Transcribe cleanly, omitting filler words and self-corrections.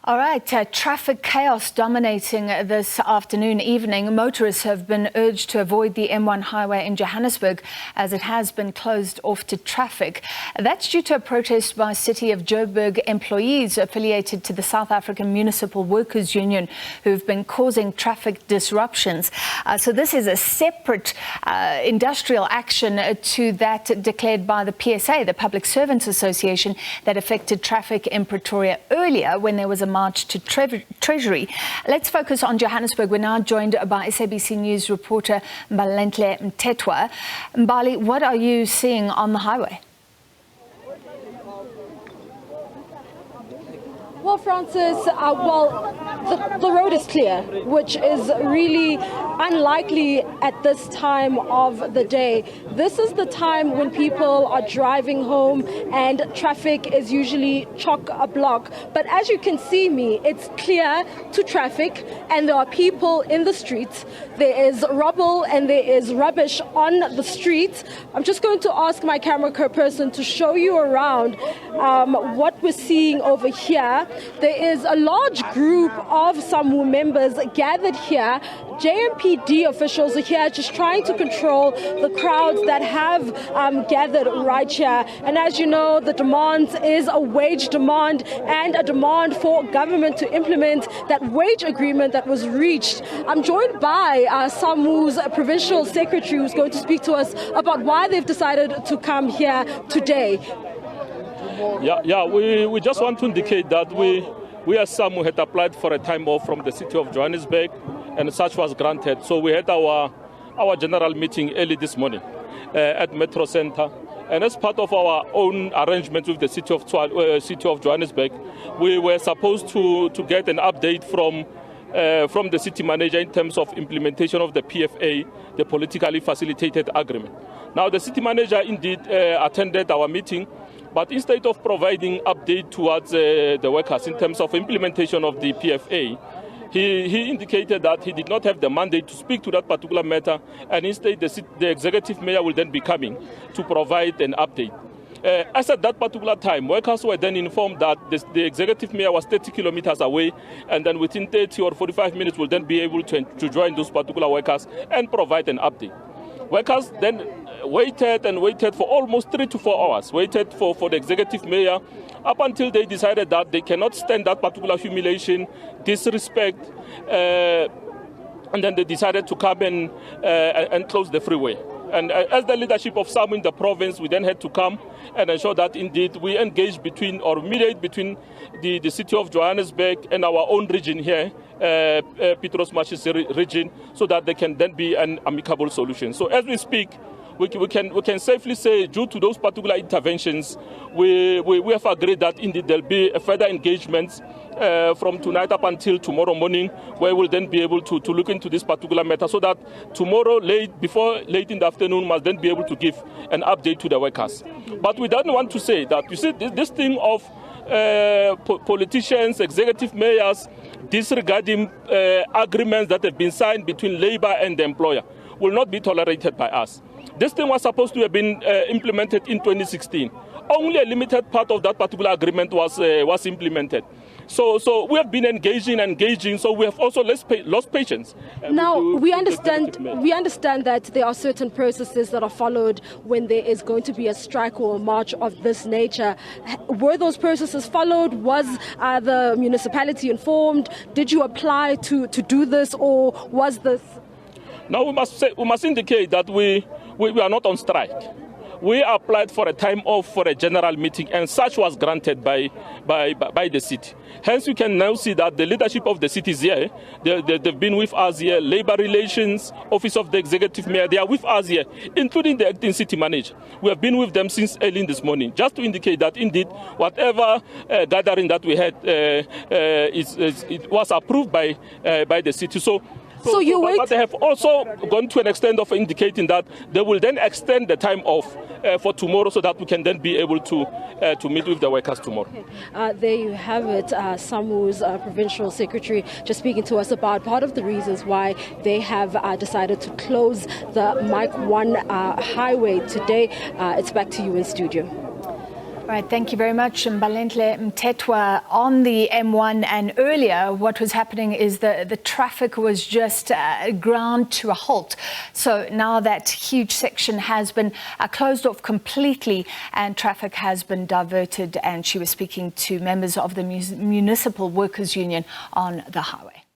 All right, traffic chaos dominating this afternoon, evening. Motorists have been urged to avoid the M1 highway in Johannesburg as it has been closed off to traffic. That's due to a protest by City of Joburg employees affiliated to the South African Municipal Workers Union who've been causing traffic disruptions. So this is a separate industrial action to that declared by the PSA, the Public Servants Association, that affected traffic in Pretoria earlier when there was a march to Treasury. Let's focus on Johannesburg. We're now joined by SABC News reporter Mbalenhle Mtetwa. Mbali, what are you seeing on the highway? Well, Francis, the road is clear, which is really unlikely at this time of the day. This is the time when people are driving home and traffic is usually chock-a-block. But as you can see me, it's clear to traffic and there are people in the streets. There is rubble and there is rubbish on the streets. I'm just going to ask my camera person to show you around what we're seeing over here. There is a large group of Samwu members gathered here. JMPD officials are here just trying to control the crowds that have gathered right here. And as you know, the demand is a wage demand and a demand for government to implement that wage agreement that was reached. I'm joined by Samwu's provincial secretary who's going to speak to us about why they've decided to come here today. We just want to indicate that we as Samwu had applied for a time off from the city of Johannesburg, and such was granted. So we had our general meeting early this morning at Metro Center. And as part of our own arrangement with the city of Johannesburg, we were supposed to get an update from the city manager in terms of implementation of the PFA, the politically facilitated agreement. Now, the city manager indeed attended our meeting, but instead of providing update towards the workers in terms of implementation of the PFA, he indicated that he did not have the mandate to speak to that particular matter, and instead the executive mayor will then be coming to provide an update. As at that particular time, workers were then informed that the executive mayor was 30 kilometers away, and then within 30 or 45 minutes will then be able to join those particular workers and provide an update. Workers then waited and waited for almost 3 to 4 hours, waited for the executive mayor up until they decided that they cannot stand that particular humiliation, disrespect, and then they decided to come and close the freeway. And as the leadership of Samwu in the province, we then had to come and ensure that indeed we engage mediate between the city of Johannesburg and our own region here, Petros Machisi region, so that there can then be an amicable solution. So as we speak, we can safely say, due to those particular interventions, we have agreed that indeed there'll be a further engagement from tonight up until tomorrow morning, where we'll then be able to look into this particular matter, so that tomorrow before late in the afternoon must then be able to give an update to the workers. But we don't want to say that, you see, this thing of politicians, executive mayors disregarding agreements that have been signed between labor and the employer will not be tolerated by us. This thing was supposed to have been implemented in 2016. Only a limited part of that particular agreement was implemented. So we have been engaging, so we have also lost patience. Now, we understand that there are certain processes that are followed when there is going to be a strike or a march of this nature. Were those processes followed? Was the municipality informed? Did you apply to do this, or was this? Now, we must indicate that we are not on strike. We applied for a time off for a general meeting, and such was granted by the city. Hence, you can now see that the leadership of the city is here. They've been with us here. Labor Relations, Office of the Executive Mayor, they are with us here, including the acting city manager. We have been with them since early this morning, just to indicate that indeed whatever gathering that we had it was approved by the city. But they have also gone to an extent of indicating that they will then extend the time off for tomorrow, so that we can then be able to meet with the workers tomorrow. There you have it, Samwu's provincial secretary just speaking to us about part of the reasons why they have decided to close the Mike 1 highway today. It's back to you in studio. All right, thank you very much, Mbalenhle Mtetwa. On the M1 and earlier, what was happening is the traffic was just ground to a halt. So now that huge section has been closed off completely and traffic has been diverted. And she was speaking to members of the Municipal Workers Union on the highway.